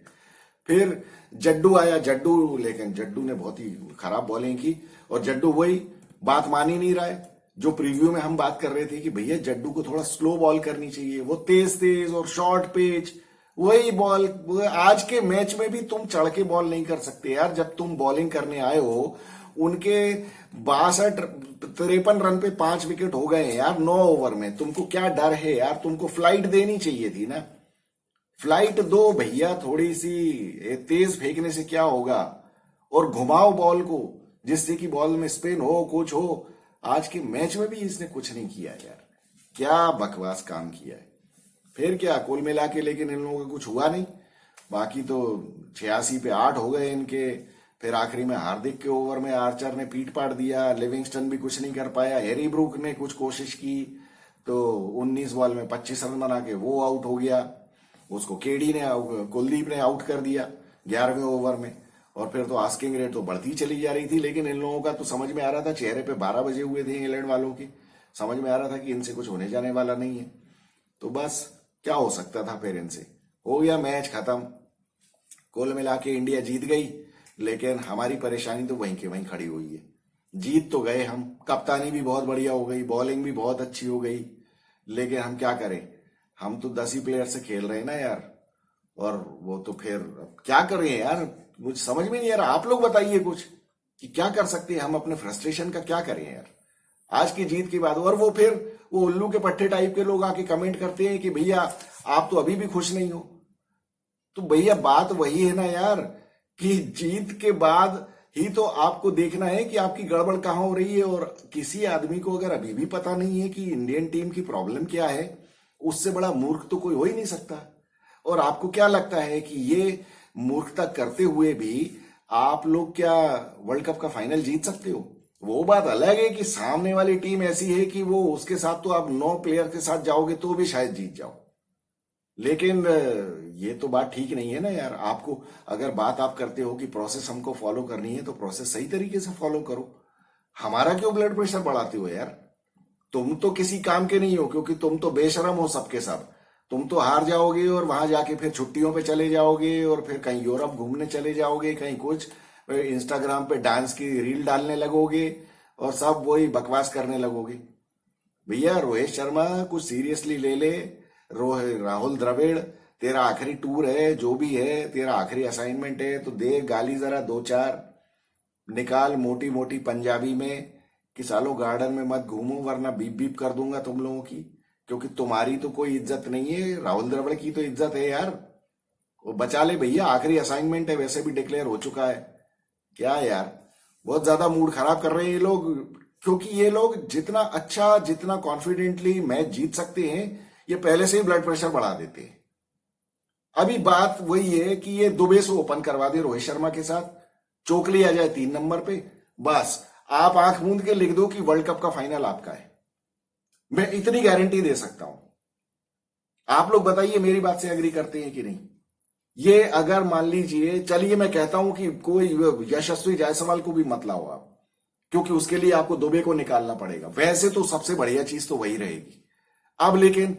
फिर जड्डू आया। लेकिन जड्डू ने बहुत ही खराब बॉलिंग की, और जड्डू वही बात मान ही नहीं रहा है जो प्रीव्यू में हम बात कर रहे थे कि भैया जड्डू को थोड़ा स्लो बॉल करनी चाहिए। वो तेज और शॉर्ट पिच वही बॉल। आज के मैच में भी तुम चढ़ के बॉल नहीं कर सकते यार। जब तुम बॉलिंग करने आए हो, उनके 62-53 रन पे 5 विकेट हो गए यार 9 ओवर में। तुमको क्या डर है यार। तुमको फ्लाइट देनी चाहिए थी ना। फ्लाइट दो भैया, थोड़ी सी तेज फेंकने से क्या होगा। और घुमाओ बॉल को जिससे कि बॉल में स्पिन हो, कुछ हो। आज के मैच में भी इसने कुछ नहीं किया यार। क्या बकवास काम किया है। फिर क्या कुल मिला के, लेकिन इन लोगों का कुछ हुआ नहीं। बाकी तो 86 पे 8 हो गए इनके। फिर आखिरी में हार्दिक के ओवर में आर्चर ने पीट पाट दिया। लिविंगस्टन भी कुछ नहीं कर पाया। हैरी ब्रूक ने कुछ कोशिश की तो 19 बॉल में 25 रन बना के वो आउट हो गया। उसको कुलदीप ने आउट कर दिया 11वें ओवर में। और फिर तो आस्किंग रेट तो बढ़ती चली जा रही थी। लेकिन इन लोगों का तो समझ में आ रहा था, चेहरे पे 12 बजे हुए थे इंग्लैंड वालों के। समझ में आ रहा था कि इनसे कुछ होने जाने वाला नहीं है। तो बस क्या हो सकता था। फिर इनसे हो गया मैच खत्म। कुल मिला के इंडिया जीत गई, लेकिन हमारी परेशानी तो वहीं के वहीं खड़ी हुई है। जीत तो गए हम, कप्तानी भी बहुत बढ़िया हो गई, बॉलिंग भी बहुत अच्छी हो गई, लेकिन हम क्या करें। हम तो 10 ही प्लेयर से खेल रहे हैं ना यार। और वो तो फिर क्या कर रहे हैं यार, मुझे समझ में नहीं आ रहा। आप लोग बताइए कुछ कि क्या कर सकते हैं हम। अपने फ्रस्ट्रेशन का क्या करें यार आज की जीत के बाद। और वो फिर वो उल्लू के पट्टे टाइप के लोग आके कमेंट करते हैं कि भैया आप तो अभी भी खुश नहीं हो। तो भैया बात वही है ना यार कि जीत के बाद ही तो आपको देखना है कि आपकी गड़बड़ कहां हो रही है। और किसी आदमी को अगर अभी भी पता नहीं है कि इंडियन टीम की प्रॉब्लम क्या है, उससे बड़ा मूर्ख तो कोई हो ही नहीं सकता। और आपको क्या लगता है कि ये मूर्खता करते हुए भी आप लोग क्या वर्ल्ड कप का फाइनल जीत सकते हो? वो बात अलग है कि सामने वाली टीम ऐसी है कि वो उसके साथ तो आप 9 प्लेयर के साथ जाओगे तो भी शायद जीत जाओ। लेकिन ये तो बात ठीक नहीं है ना यार। आपको अगर बात आप करते हो कि प्रोसेस हमको फॉलो करनी है, तो प्रोसेस सही तरीके से फॉलो करो। हमारा क्यों ब्लड प्रेशर बढ़ाते हो यार। तुम तो किसी काम के नहीं हो, क्योंकि तुम तो बेशरम हो सबके सब। तुम तो हार जाओगे और वहां जाके फिर छुट्टियों पे चले जाओगे और फिर कहीं यूरोप घूमने चले जाओगे, कहीं कुछ इंस्टाग्राम पे डांस की रील डालने लगोगे और सब वही बकवास करने लगोगे। भैया रोहित शर्मा कुछ सीरियसली ले ले। राहुल द्रविड़, तेरा आखिरी टूर है, जो भी है तेरा आखिरी असाइनमेंट है, तो दे गाली जरा दो चार निकाल मोटी मोटी पंजाबी में कि सालों गार्डन में मत घूमो वरना बीप बीप कर दूंगा तुम लोगों की, क्योंकि तुम्हारी तो कोई इज्जत नहीं है, राहुल द्रविड़ की तो इज्जत है यार। वो बचा ले भैया, आखिरी असाइनमेंट है, वैसे भी डिक्लेयर हो चुका है। क्या यार, बहुत ज्यादा मूड खराब कर रहे हैं ये लोग, क्योंकि ये लोग जितना अच्छा, जितना कॉन्फिडेंटली मैच जीत सकते हैं, ये पहले से ही ब्लड प्रेशर बढ़ा देते हैं। अभी बात वही है कि ये दुबे से ओपन करवा दे रोहित शर्मा के साथ, चोकली आ जाए 3 नंबर पे, बस आप आंख मूंद के लिख दो कि वर्ल्ड कप का फाइनल आपका है। मैं इतनी गारंटी दे सकता हूं। आप लोग बताइए मेरी बात से एग्री करते हैं कि नहीं। ये अगर मान लीजिए, चलिए मैं कहता हूं कि कोई यशस्वी जायसवाल को भी मत लाओ आप, क्योंकि उसके लिए आपको दुबे को निकालना पड़ेगा। वैसे तो सबसे बढ़िया चीज तो वही रहेगी। अब लेकिन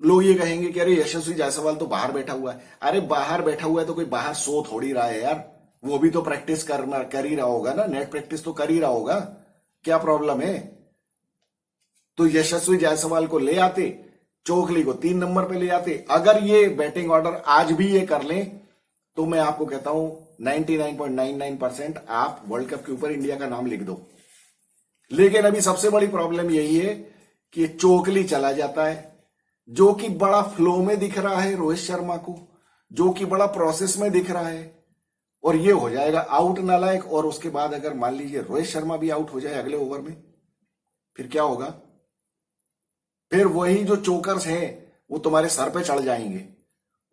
लोग ये कहेंगे कि अरे यशस्वी जायसवाल तो बाहर बैठा हुआ है। अरे बाहर बैठा हुआ है तो कोई बाहर सो थोड़ी रहा है यार, वो भी तो प्रैक्टिस कर ही रहा होगा ना, नेट प्रैक्टिस तो कर ही रहा होगा। क्या प्रॉब्लम है? तो यशस्वी जायसवाल को ले आते, चोकली को 3 नंबर पे ले आते। अगर ये बैटिंग ऑर्डर आज भी ये कर लें तो मैं आपको कहता हूं 99.99% आप वर्ल्ड कप के ऊपर इंडिया का नाम लिख दो। लेकिन अभी सबसे बड़ी प्रॉब्लम यही है कि चोकली चला जाता है, जो कि बड़ा फ्लो में दिख रहा है रोहित शर्मा को, जो कि बड़ा प्रोसेस में दिख रहा है, और ये हो जाएगा आउट नालायक। और उसके बाद अगर मान लीजिए रोहित शर्मा भी आउट हो जाए अगले ओवर में, फिर क्या होगा? फिर वही जो चोकर्स हैं वो तुम्हारे सर पे चढ़ जाएंगे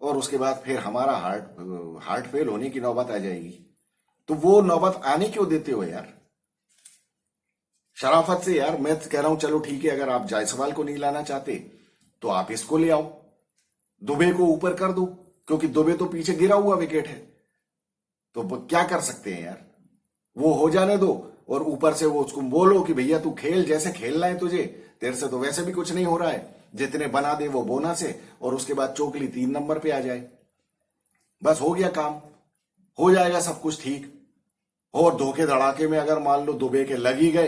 और उसके बाद फिर हमारा हार्ट फेल होने की नौबत आ जाएगी। तो वो नौबत आने क्यों देते हो यार? शराफत से यार। मैं कह रहा हूं चलो ठीक है, अगर आप जायसवाल को नहीं लाना चाहते तो आप इसको ले आओ, दुबे को ऊपर कर दो, क्योंकि दुबे तो पीछे गिरा हुआ विकेट है। तो क्या कर सकते हैं यार, वो हो जाने दो और ऊपर से वो उसको बोलो कि भैया तू खेल जैसे खेलना है तुझे, तेरे से तो वैसे भी कुछ नहीं हो रहा है, जितने बना दे वो बोनस है। और उसके बाद चोकली 3 नंबर पे आ जाए, बस हो गया काम, हो जाएगा सब कुछ ठीक। और धोखे धड़ाके में अगर मान लो दुबे के लग ही गए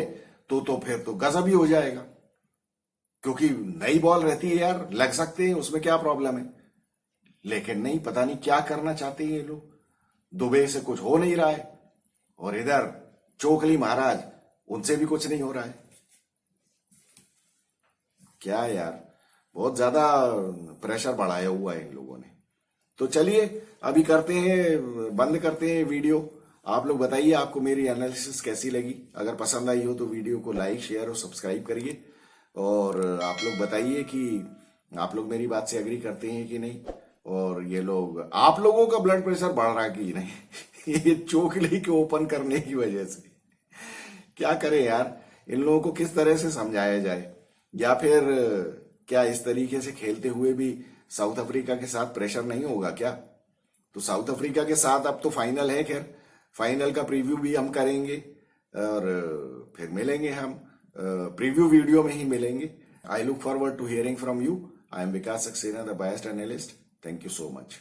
तो फिर तो गजब ही हो जाएगा, क्योंकि नई बॉल रहती है यार, लग सकते हैं, उसमें क्या प्रॉब्लम है। लेकिन नहीं, पता नहीं क्या करना चाहते हैं ये लोग। दुबे से कुछ हो नहीं रहा है और इधर चोकली महाराज, उनसे भी कुछ नहीं हो रहा है। क्या यार, बहुत ज्यादा प्रेशर बढ़ाया हुआ है इन लोगों ने। तो चलिए अभी करते हैं, बंद करते हैं वीडियो। आप लोग बताइए आपको मेरी एनालिसिस कैसी लगी। अगर पसंद आई हो तो वीडियो को लाइक, शेयर और सब्सक्राइब करिए। और आप लोग बताइए कि आप लोग मेरी बात से एग्री करते हैं कि नहीं, और ये लोग, आप लोगों का ब्लड प्रेशर बढ़ रहा है कि नहीं ये चोकली के ओपन करने की वजह से। क्या करें यार, इन लोगों को किस तरह से समझाया जाए, या फिर क्या इस तरीके से खेलते हुए भी साउथ अफ्रीका के साथ प्रेशर नहीं होगा क्या? तो साउथ अफ्रीका के साथ अब तो फाइनल है, खैर फाइनल का प्रीव्यू भी हम करेंगे और फिर मिलेंगे हम प्रीव्यू वीडियो में ही मिलेंगे। I look forward to hearing from you. I am Vikas Saxena, the biased analyst. Thank you so much.